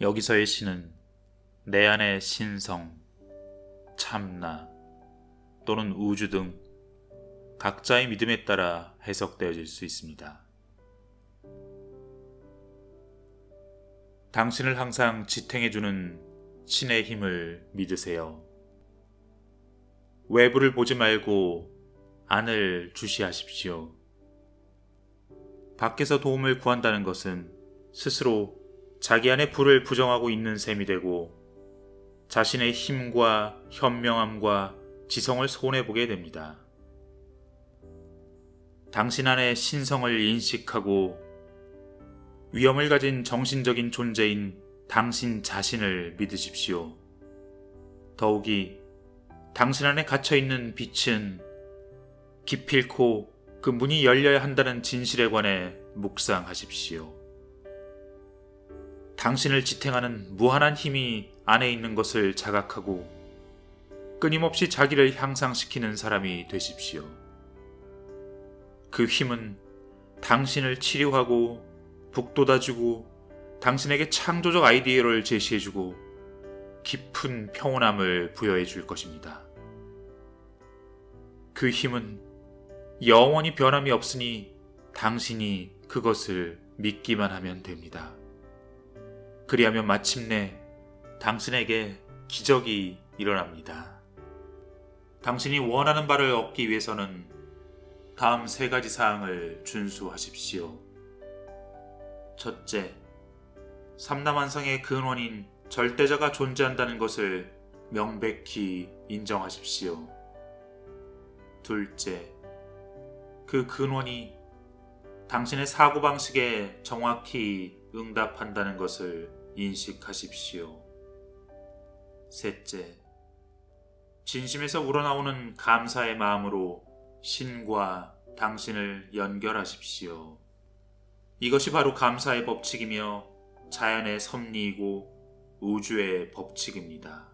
여기서의 신은 내 안의 신성, 참나 또는 우주 등 각자의 믿음에 따라 해석되어질 수 있습니다. 당신을 항상 지탱해주는 신의 힘을 믿으세요. 외부를 보지 말고 안을 주시하십시오. 밖에서 도움을 구한다는 것은 스스로 자기 안의 불을 부정하고 있는 셈이 되고 자신의 힘과 현명함과 지성을 손해보게 됩니다. 당신 안의 신성을 인식하고 위엄을 가진 정신적인 존재인 당신 자신을 믿으십시오. 더욱이 당신 안에 갇혀있는 빛은 기필코 그 문이 열려야 한다는 진실에 관해 묵상하십시오. 당신을 지탱하는 무한한 힘이 안에 있는 것을 자각하고 끊임없이 자기를 향상시키는 사람이 되십시오. 그 힘은 당신을 치료하고 북돋아주고 당신에게 창조적 아이디어를 제시해주고 깊은 평온함을 부여해 줄 것입니다. 그 힘은 영원히 변함이 없으니 당신이 그것을 믿기만 하면 됩니다. 그리하면 마침내 당신에게 기적이 일어납니다. 당신이 원하는 바를 얻기 위해서는 다음 3가지 사항을 준수하십시오. 첫째, 삼라만상의 근원인 절대자가 존재한다는 것을 명백히 인정하십시오. 둘째, 그 근원이 당신의 사고방식에 정확히 응답한다는 것을 인식하십시오. 셋째, 진심에서 우러나오는 감사의 마음으로 신과 당신을 연결하십시오. 이것이 바로 감사의 법칙이며 자연의 섭리이고 우주의 법칙입니다.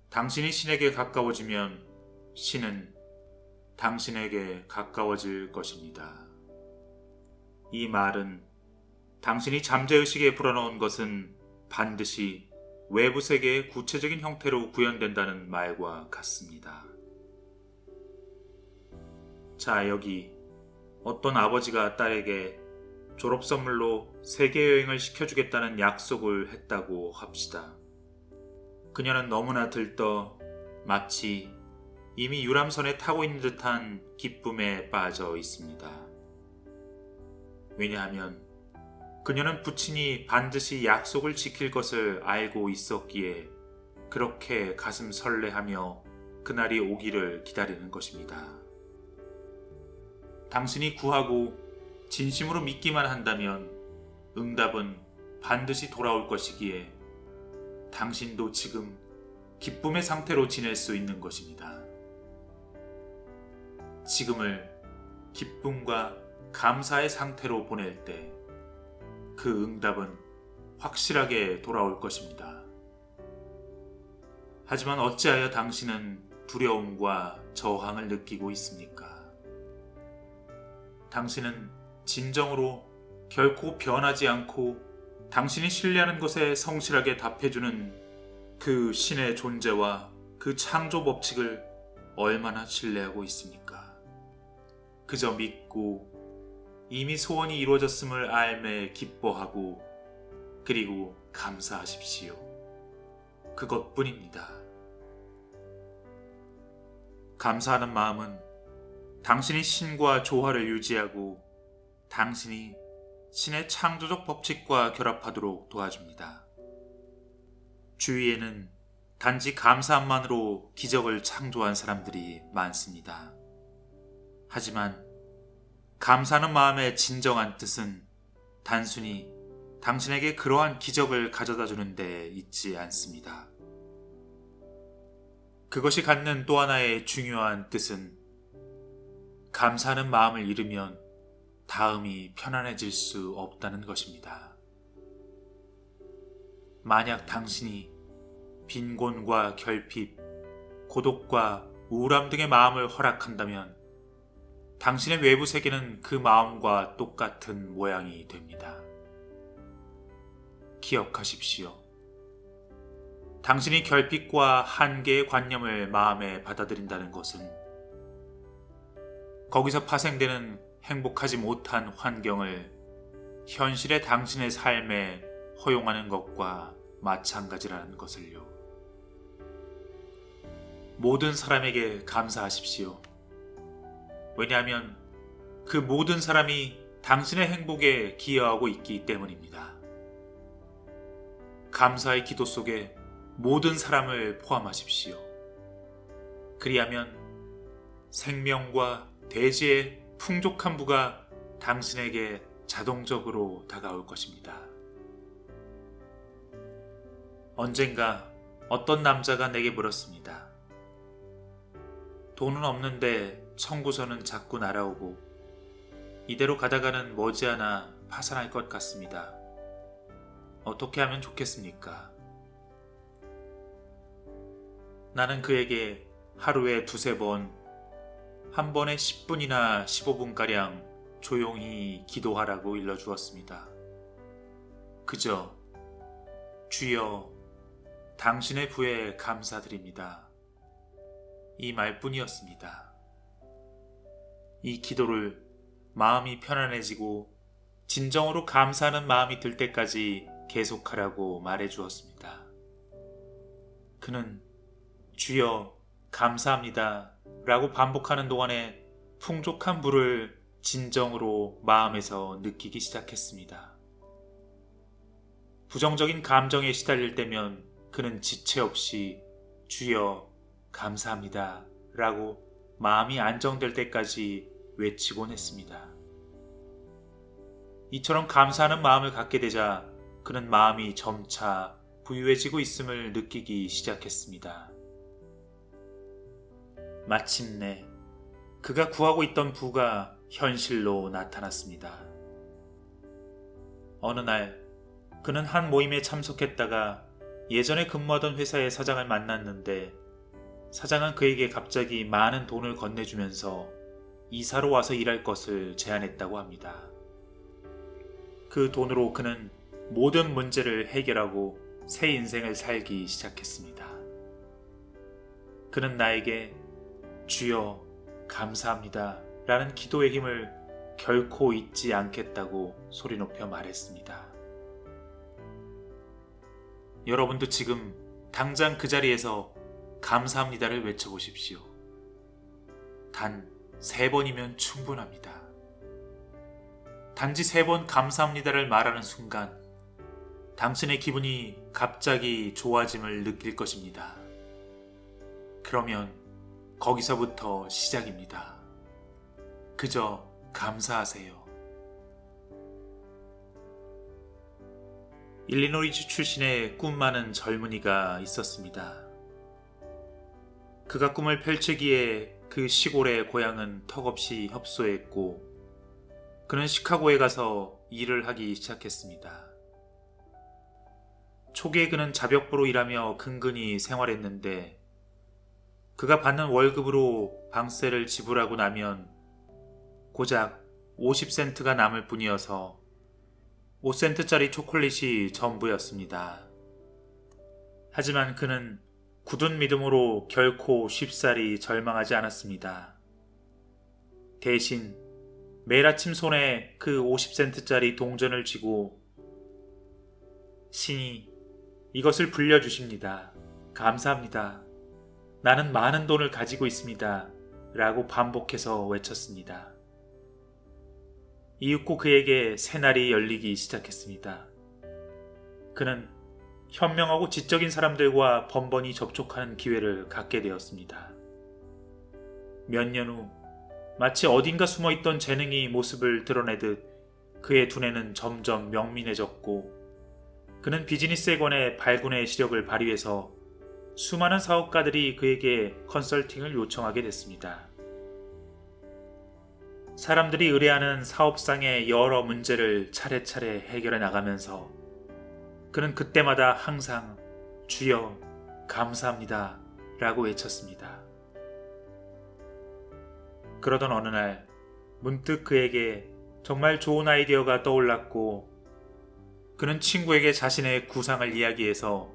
당신이 신에게 가까워지면 신은 당신에게 가까워질 것입니다. 이 말은 당신이 잠재의식에 불어넣은 것은 반드시 외부 세계의 구체적인 형태로 구현된다는 말과 같습니다. 자, 여기 어떤 아버지가 딸에게 졸업 선물로 세계여행을 시켜주겠다는 약속을 했다고 합시다. 그녀는 너무나 들떠 마치 이미 유람선에 타고 있는 듯한 기쁨에 빠져 있습니다. 왜냐하면 그녀는 부친이 반드시 약속을 지킬 것을 알고 있었기에 그렇게 가슴 설레하며 그날이 오기를 기다리는 것입니다. 당신이 구하고 진심으로 믿기만 한다면 응답은 반드시 돌아올 것이기에 당신도 지금 기쁨의 상태로 지낼 수 있는 것입니다. 지금을 기쁨과 감사의 상태로 보낼 때 그 응답은 확실하게 돌아올 것입니다. 하지만 어찌하여 당신은 두려움과 저항을 느끼고 있습니까? 당신은 진정으로 결코 변하지 않고 당신이 신뢰하는 것에 성실하게 답해주는 그 신의 존재와 그 창조 법칙을 얼마나 신뢰하고 있습니까? 그저 믿고 이미 소원이 이루어졌음을 알매 기뻐하고 그리고 감사하십시오. 그것뿐입니다. 감사하는 마음은 당신이 신과 조화를 유지하고 당신이 신의 창조적 법칙과 결합하도록 도와줍니다. 주위에는 단지 감사함만으로 기적을 창조한 사람들이 많습니다. 하지만 감사하는 마음의 진정한 뜻은 단순히 당신에게 그러한 기적을 가져다 주는 데 있지 않습니다. 그것이 갖는 또 하나의 중요한 뜻은 감사하는 마음을 잃으면 다음이 편안해질 수 없다는 것입니다. 만약 당신이 빈곤과 결핍, 고독과 우울함 등의 마음을 허락한다면 당신의 외부 세계는 그 마음과 똑같은 모양이 됩니다. 기억하십시오. 당신이 결핍과 한계의 관념을 마음에 받아들인다는 것은 거기서 파생되는 행복하지 못한 환경을 현실의 당신의 삶에 허용하는 것과 마찬가지라는 것을요. 모든 사람에게 감사하십시오. 왜냐하면 그 모든 사람이 당신의 행복에 기여하고 있기 때문입니다. 감사의 기도 속에 모든 사람을 포함하십시오. 그리하면 생명과 대지의 풍족한 부가 당신에게 자동적으로 다가올 것입니다. 언젠가 어떤 남자가 내게 물었습니다. 돈은 없는데 청구서는 자꾸 날아오고 이대로 가다가는 머지않아 파산할 것 같습니다. 어떻게 하면 좋겠습니까? 나는 그에게 하루에 두세 번, 한 번에 10분이나 15분가량 조용히 기도하라고 일러주었습니다. 그저 주여 당신의 부에 감사드립니다. 이 말뿐이었습니다. 이 기도를 마음이 편안해지고 진정으로 감사하는 마음이 들 때까지 계속하라고 말해주었습니다. 그는 주여 감사합니다 라고 반복하는 동안에 풍족한 부를 진정으로 마음에서 느끼기 시작했습니다. 부정적인 감정에 시달릴 때면 그는 지체 없이 주여 감사합니다 라고 마음이 안정될 때까지 외치곤 했습니다. 이처럼 감사하는 마음을 갖게 되자 그는 마음이 점차 부유해지고 있음을 느끼기 시작했습니다. 마침내 그가 구하고 있던 부가 현실로 나타났습니다. 어느 날 그는 한 모임에 참석했다가 예전에 근무하던 회사의 사장을 만났는데 사장은 그에게 갑자기 많은 돈을 건네주면서 이사로 와서 일할 것을 제안했다고 합니다. 그 돈으로 그는 모든 문제를 해결하고 새 인생을 살기 시작했습니다. 그는 나에게 주여 감사합니다 라는 기도의 힘을 결코 잊지 않겠다고 소리 높여 말했습니다. 여러분도 지금 당장 그 자리에서 감사합니다를 외쳐보십시오. 단 3번이면 충분합니다. 단지 3번 감사합니다를 말하는 순간 당신의 기분이 갑자기 좋아짐을 느낄 것입니다. 그러면 거기서부터 시작입니다. 그저 감사하세요. 일리노이주 출신의 꿈 많은 젊은이가 있었습니다. 그가 꿈을 펼치기에 그 시골의 고향은 턱없이 협소했고 그는 시카고에 가서 일을 하기 시작했습니다. 초기에 그는 자벽부로 일하며 근근히 생활했는데 그가 받는 월급으로 방세를 지불하고 나면 고작 50센트가 남을 뿐이어서 5센트짜리 초콜릿이 전부였습니다. 하지만 그는 굳은 믿음으로 결코 쉽사리 절망하지 않았습니다. 대신 매일 아침 손에 그 50센트짜리 동전을 쥐고 신이 이것을 불려주십니다. 감사합니다. 나는 많은 돈을 가지고 있습니다. 라고 반복해서 외쳤습니다. 이윽고 그에게 새날이 열리기 시작했습니다. 그는 현명하고 지적인 사람들과 번번이 접촉하는 기회를 갖게 되었습니다. 몇 년 후 마치 어딘가 숨어있던 재능이 모습을 드러내듯 그의 두뇌는 점점 명민해졌고 그는 비즈니스에 관해 발군의 시력을 발휘해서 수많은 사업가들이 그에게 컨설팅을 요청하게 됐습니다. 사람들이 의뢰하는 사업상의 여러 문제를 차례차례 해결해 나가면서 그는 그때마다 항상 주여 감사합니다 라고 외쳤습니다. 그러던 어느 날 문득 그에게 정말 좋은 아이디어가 떠올랐고 그는 친구에게 자신의 구상을 이야기해서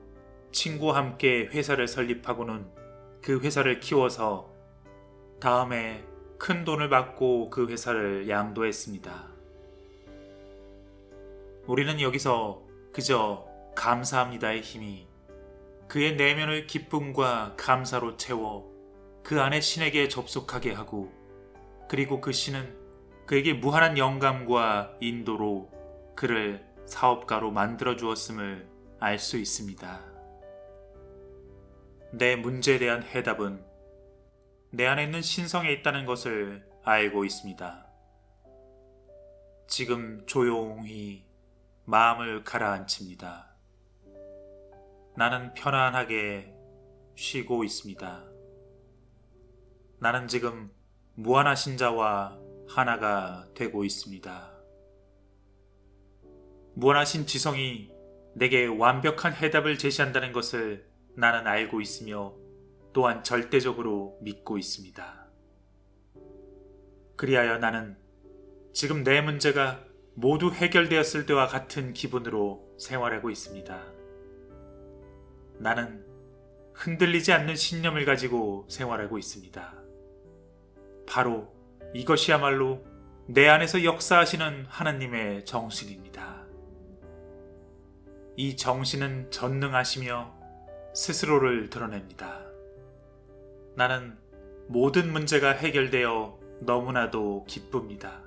친구와 함께 회사를 설립하고는 그 회사를 키워서 다음에 큰 돈을 받고 그 회사를 양도했습니다. 우리는 여기서 그저 감사합니다의 힘이 그의 내면을 기쁨과 감사로 채워 그 안에 신에게 접속하게 하고, 그리고 그 신은 그에게 무한한 영감과 인도로 그를 사업가로 만들어 주었음을 알 수 있습니다. 내 문제에 대한 해답은 내 안에 있는 신성에 있다는 것을 알고 있습니다. 지금 조용히 마음을 가라앉힙니다. 나는 편안하게 쉬고 있습니다. 나는 지금 무한하신 자와 하나가 되고 있습니다. 무한하신 지성이 내게 완벽한 해답을 제시한다는 것을 나는 알고 있으며 또한 절대적으로 믿고 있습니다. 그리하여 나는 지금 내 문제가 모두 해결되었을 때와 같은 기분으로 생활하고 있습니다. 나는 흔들리지 않는 신념을 가지고 생활하고 있습니다. 바로 이것이야말로 내 안에서 역사하시는 하나님의 정신입니다. 이 정신은 전능하시며 스스로를 드러냅니다. 나는 모든 문제가 해결되어 너무나도 기쁩니다.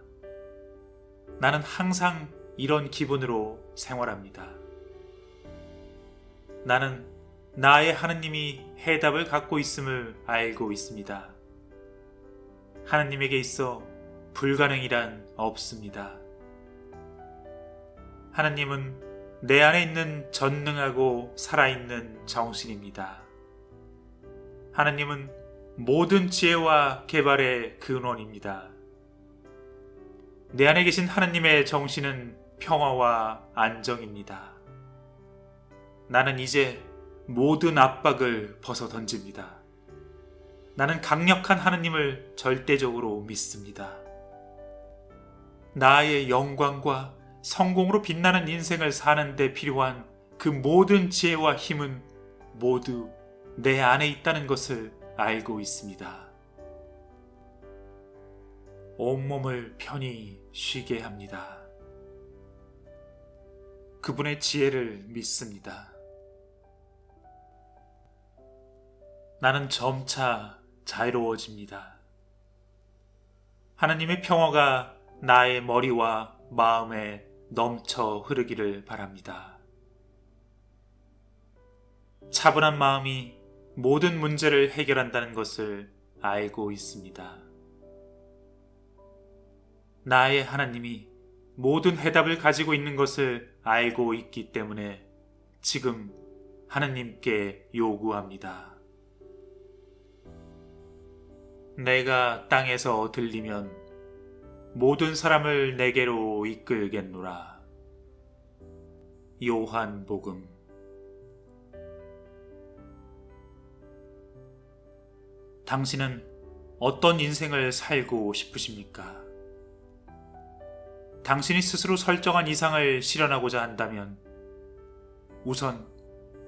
나는 항상 이런 기분으로 생활합니다. 나는 나의 하느님이 해답을 갖고 있음을 알고 있습니다. 하느님에게 있어 불가능이란 없습니다. 하느님은 내 안에 있는 전능하고 살아있는 정신입니다. 하느님은 모든 지혜와 개발의 근원입니다. 내 안에 계신 하느님의 정신은 평화와 안정입니다. 나는 이제 모든 압박을 벗어 던집니다. 나는 강력한 하느님을 절대적으로 믿습니다. 나의 영광과 성공으로 빛나는 인생을 사는 데 필요한 그 모든 지혜와 힘은 모두 내 안에 있다는 것을 알고 있습니다. 온몸을 편히 쉬게 합니다. 그분의 지혜를 믿습니다. 나는 점차 자유로워집니다. 하나님의 평화가 나의 머리와 마음에 넘쳐 흐르기를 바랍니다. 차분한 마음이 모든 문제를 해결한다는 것을 알고 있습니다. 나의 하나님이 모든 해답을 가지고 있는 것을 알고 있기 때문에 지금 하나님께 요구합니다. 내가 땅에서 들리면 모든 사람을 내게로 이끌겠노라. 요한복음. 당신은 어떤 인생을 살고 싶으십니까? 당신이 스스로 설정한 이상을 실현하고자 한다면 우선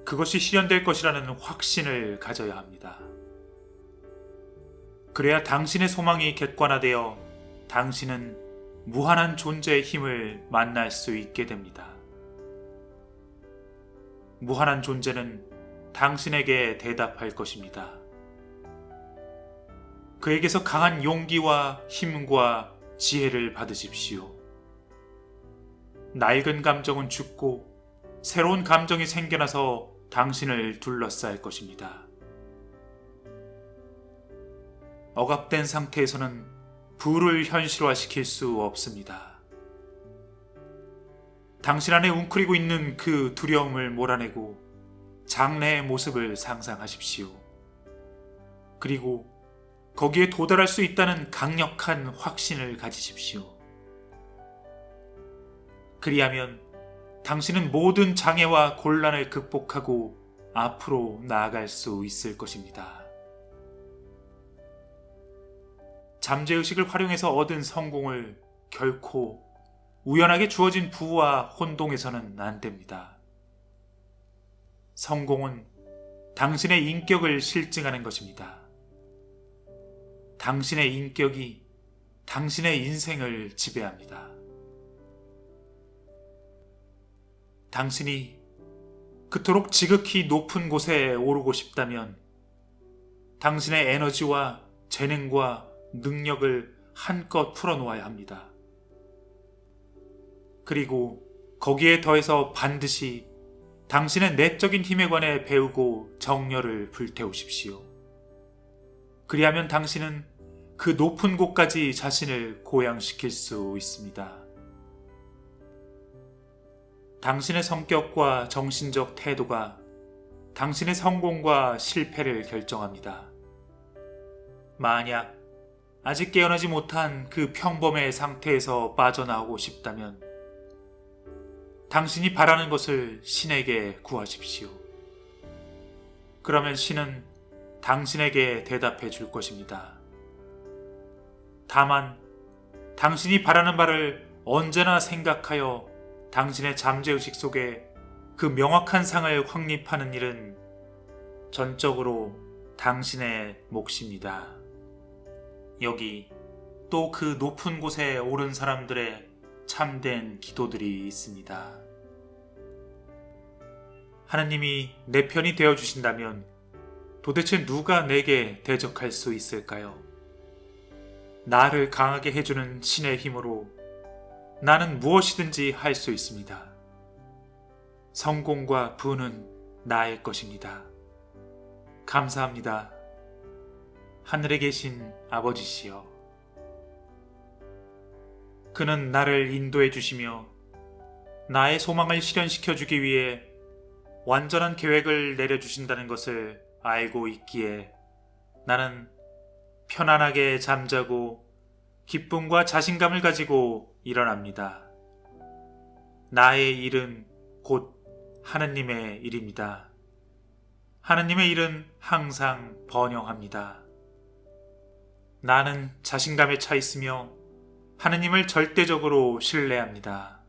그것이 실현될 것이라는 확신을 가져야 합니다. 그래야 당신의 소망이 객관화되어 당신은 무한한 존재의 힘을 만날 수 있게 됩니다. 무한한 존재는 당신에게 대답할 것입니다. 그에게서 강한 용기와 힘과 지혜를 받으십시오. 낡은 감정은 죽고 새로운 감정이 생겨나서 당신을 둘러쌀 것입니다. 억압된 상태에서는 부를 현실화시킬 수 없습니다. 당신 안에 웅크리고 있는 그 두려움을 몰아내고 장래의 모습을 상상하십시오. 그리고 거기에 도달할 수 있다는 강력한 확신을 가지십시오. 그리하면 당신은 모든 장애와 곤란을 극복하고 앞으로 나아갈 수 있을 것입니다. 잠재의식을 활용해서 얻은 성공을 결코 우연하게 주어진 부와 혼동해서는 안 됩니다. 성공은 당신의 인격을 실증하는 것입니다. 당신의 인격이 당신의 인생을 지배합니다. 당신이 그토록 지극히 높은 곳에 오르고 싶다면 당신의 에너지와 재능과 능력을 한껏 풀어놓아야 합니다. 그리고 거기에 더해서 반드시 당신의 내적인 힘에 관해 배우고 정열을 불태우십시오. 그리하면 당신은 그 높은 곳까지 자신을 고양시킬 수 있습니다. 당신의 성격과 정신적 태도가 당신의 성공과 실패를 결정합니다. 만약 아직 깨어나지 못한 그 평범의 상태에서 빠져나오고 싶다면 당신이 바라는 것을 신에게 구하십시오. 그러면 신은 당신에게 대답해 줄 것입니다. 다만 당신이 바라는 바를 언제나 생각하여 당신의 잠재의식 속에 그 명확한 상을 확립하는 일은 전적으로 당신의 몫입니다. 여기 또 그 높은 곳에 오른 사람들의 참된 기도들이 있습니다. 하나님이 내 편이 되어 주신다면 도대체 누가 내게 대적할 수 있을까요? 나를 강하게 해주는 신의 힘으로 나는 무엇이든지 할 수 있습니다. 성공과 부는 나의 것입니다. 감사합니다. 하늘에 계신 아버지시여. 그는 나를 인도해 주시며 나의 소망을 실현시켜 주기 위해 완전한 계획을 내려주신다는 것을 알고 있기에 나는 편안하게 잠자고 기쁨과 자신감을 가지고 일어납니다. 나의 일은 곧 하느님의 일입니다. 하느님의 일은 항상 번영합니다. 나는 자신감에 차 있으며 하느님을 절대적으로 신뢰합니다.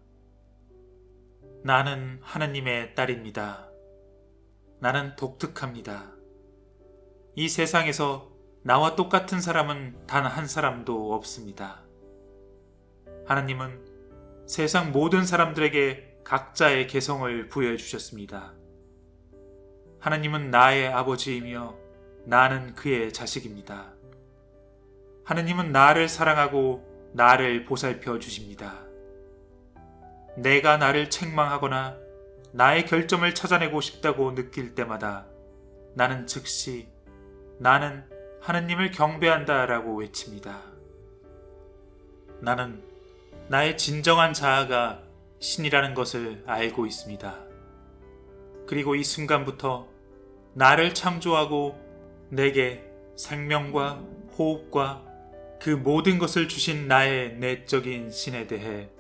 나는 하느님의 딸입니다. 나는 독특합니다. 이 세상에서 나와 똑같은 사람은 단 한 사람도 없습니다. 하나님은 세상 모든 사람들에게 각자의 개성을 부여해 주셨습니다. 하나님은 나의 아버지이며 나는 그의 자식입니다. 하나님은 나를 사랑하고 나를 보살펴 주십니다. 내가 나를 책망하거나 나의 결점을 찾아내고 싶다고 느낄 때마다 나는 즉시 나는 하느님을 경배한다 라고 외칩니다. 나는 나의 진정한 자아가 신이라는 것을 알고 있습니다. 그리고 이 순간부터 나를 창조하고 내게 생명과 호흡과 그 모든 것을 주신 나의 내적인 신에 대해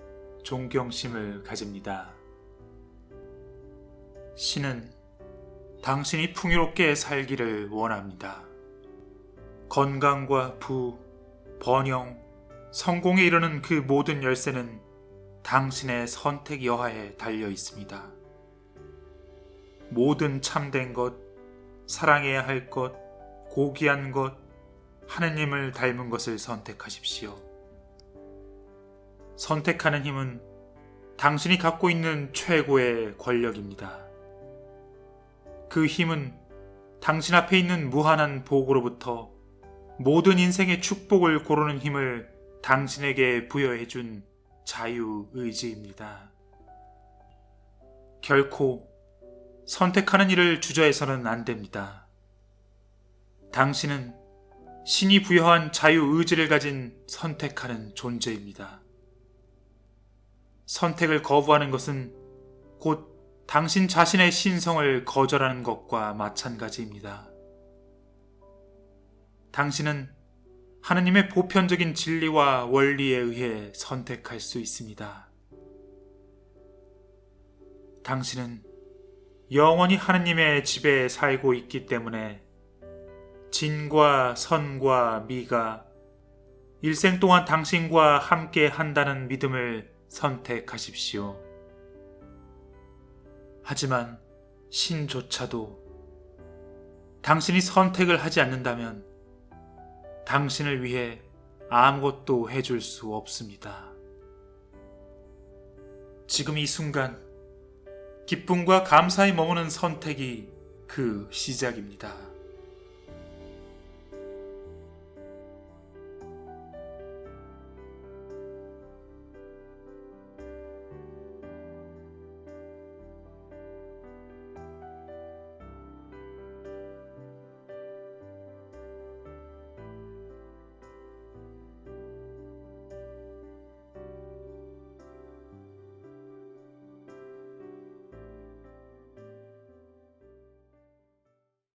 존경심을 가집니다. 신은 당신이 풍요롭게 살기를 원합니다. 건강과 부, 번영, 성공에 이르는 그 모든 열쇠는 당신의 선택 여하에 달려 있습니다. 모든 참된 것, 사랑해야 할 것, 고귀한 것, 하느님을 닮은 것을 선택하십시오. 선택하는 힘은 당신이 갖고 있는 최고의 권력입니다. 그 힘은 당신 앞에 있는 무한한 복으로부터 모든 인생의 축복을 고르는 힘을 당신에게 부여해준 자유의지입니다. 결코 선택하는 일을 주저해서는 안 됩니다. 당신은 신이 부여한 자유의지를 가진 선택하는 존재입니다. 선택을 거부하는 것은 곧 당신 자신의 신성을 거절하는 것과 마찬가지입니다. 당신은 하느님의 보편적인 진리와 원리에 의해 선택할 수 있습니다. 당신은 영원히 하느님의 지배에 살고 있기 때문에 진과 선과 미가 일생 동안 당신과 함께 한다는 믿음을 선택하십시오. 하지만 신조차도 당신이 선택을 하지 않는다면 당신을 위해 아무것도 해줄 수 없습니다. 지금 이 순간 기쁨과 감사에 머무는 선택이 그 시작입니다.